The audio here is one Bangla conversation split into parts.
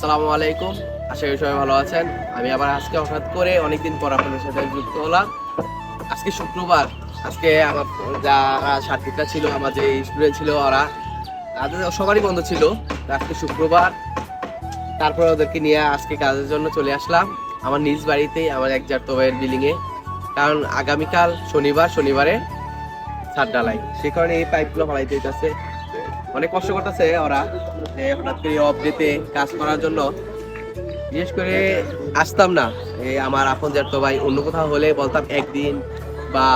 আসসালামু আলাইকুম, আশা করি সবাই ভালো আছেন। আমি আবার আজকে হঠাৎ করে অনেকদিন পর আপনাদের সাথে যুক্ত হলাম। আজকে শুক্রবার, আজকে আমার যারা সাথীরা ছিল, আমার যে স্টুডেন্ট ছিল, ওরা তাদের সবারই বন্ধ ছিল। আজকে শুক্রবার, তারপরে ওদেরকে নিয়ে আজকে কাজের জন্য চলে আসলাম আমার নিজ বাড়িতেই, আমার একজার তোবাইয়ের বিল্ডিংয়ে। কারণ আগামীকাল শনিবারে ছাদ ঢালাই, সে কারণে এই পাইপগুলো ফলাইতে হইতেছে। অনেক কষ্ট করতেছে ওরা, হঠাৎ করে অফ ডেতে কাজ করার জন্য। বিশেষ করে আসতাম না, আমার আপন যার তো ভাই, অন্য কোথাও হলে বলতাম একদিন বা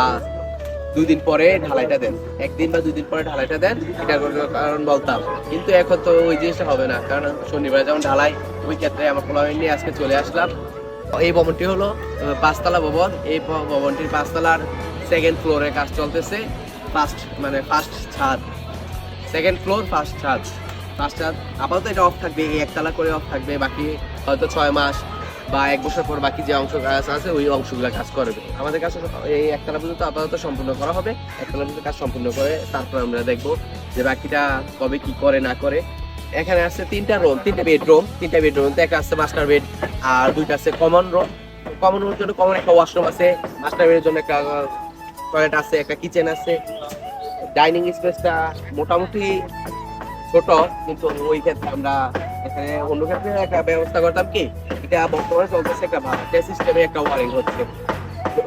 2 দিন পরে ঢালাইটা দেন, একদিন বা 2 দিন পরে ঢালাইটা দেন, এটার কারণ বলতাম। কিন্তু এখন তো ওই জিনিসটা হবে না, কারণ শনিবার যেমন ঢালাই, ওই ক্ষেত্রে আমার পোলাপান নিয়ে আজকে চলে আসলাম। এই ভবনটি হলো 5 তলা ভবন। এই ভবনটির 5 তলার 2nd ফ্লোরে কাজ চলতেছে। ফার্স্ট ছাদ, 2nd ফ্লোর, ফার্স্ট ছাদ। আপাতত এটা অফ থাকবে, এই 1 তলা করে অফ থাকবে। বাকি হয়তো 6 মাস বা 1 বছর পর বাকি যে অংশ কাজ আছে ওই অংশগুলো কাজ করবে। আমাদের কাছে এই 1 তলা পর্যন্ত আপাতত সম্পূর্ণ করা হবে। 1 তলা পর্যন্ত কাজ সম্পূর্ণ করে তারপর আমরা দেখবো যে বাকিটা কবে কি করে না করে। এখানে আছে 3টা বেডরুম, 3টা বেডরুম, একটা আছে মাস্টার বেড আর 2টা আছে কমন রুম। কমন রুমের জন্য কমন একটা ওয়াশরুম আছে, মাস্টার বেডের জন্য একটা টয়লেট আছে, একটা কিচেন আছে। ডাইনিং স্পেসটা মোটামুটি ছোট, কিন্তু ওই ক্ষেত্রে আমরা এখানে অন্য ক্ষেত্রে একটা ব্যবস্থা করতাম কি, এটা বর্তমানে চলতেছে একটা ভাড়া সিস্টেমে একটা ওয়ারিং হচ্ছে।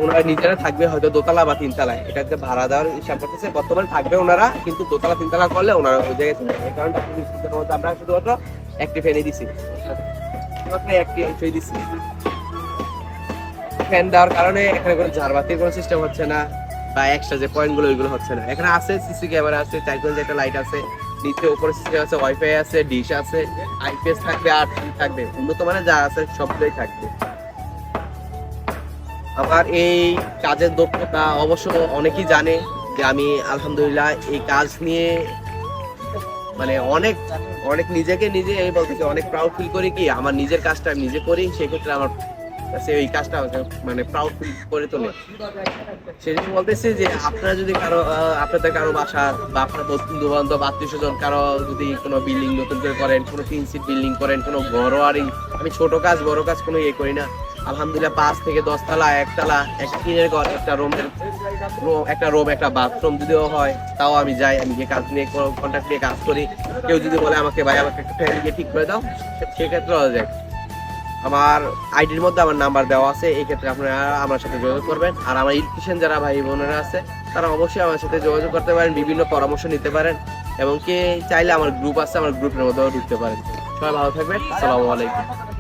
ওনারা নিজেরা থাকবে হয়তো 2তলা বা 3তলায়, এটাকে ভাড়া দেওয়ার হিসাব করতেছে। বর্তমানে থাকবে ওনারা, কিন্তু 2তলা 3তলা করলে ওনারা ওই জায়গায় চলে যাবে। কারণ আমরা শুধুমাত্র একটি ফ্যানই দিছি, ফ্যান দেওয়ার কারণে এখানে কোনো ঝাড়বাতির কোনো সিস্টেম হচ্ছে না, বা এক্সট্রা যে পয়েন্টগুলো ওইগুলো হচ্ছে না। এখানে আছে সিসি ক্যামেরা আছে, 4 একটা লাইট আছে, নিচে উপরে সিস্টেম আছে, ওয়াইফাই আছে, ডিশ আছে, আইপিএস থাকবে, আর থাকবে উন্নত মানের যা আছে সবগুলোই থাকবে। আমার এই কাজের দক্ষতা অবশ্য অনেকেই জানে যে আমি আলহামদুলিল্লাহ এই কাজ নিয়ে অনেক অনেক নিজেকে নিজে এই বলতেছি, অনেক প্রাউড ফিল করি কি আমার নিজের কাজটা আমি নিজে করি। সেক্ষেত্রে আমার এই কাজটা প্রাউড ফিল করে তোলে। সেজন্য বলতেছি যে আপনারা যদি আপনাদের কারো বাসা বা আপনার বন্ধু বান্ধব আত্মীয় স্বজন কারো যদি কোনো বিল্ডিং নতুন করে করেন, কোনো 3 সিট বিল্ডিং করেন, কোনো ঘর ওয়ারিং, আমি ছোট কাজ বড় কাজ কোনো করি না। আলহামদুলিল্লাহ 5 থেকে 10 তলা, 1তলা, একটা টিনের ঘর, একটা রুম, একটা বাথরুম যদিও হয় তাও আমি যাই, আমি গিয়ে কাজ নিয়ে কন্ট্রাক্ট নিয়ে কাজ করি। কেউ যদি বলে আমাকে ভাই আমাকে একটা ফ্যান দিয়ে ঠিক করে দাও, সেক্ষেত্রেও যায়। আমার আইডির মধ্যে আমার নাম্বার দেওয়া আছে, এই ক্ষেত্রে আপনারা আমার সাথে যোগাযোগ করবেন। আর আমার ইলেকট্রিশিয়ান যারা ভাই বোনেরা আছে তারা অবশ্যই আমার সাথে যোগাযোগ করতে পারেন, বিভিন্ন পরামর্শ নিতে পারেন, এবং কে চাইলে আমার গ্রুপ আছে, আমার গ্রুপের মধ্যেও ঢুকতে পারেন। সবাই ভালো থাকবেন, আসসালামু আলাইকুম।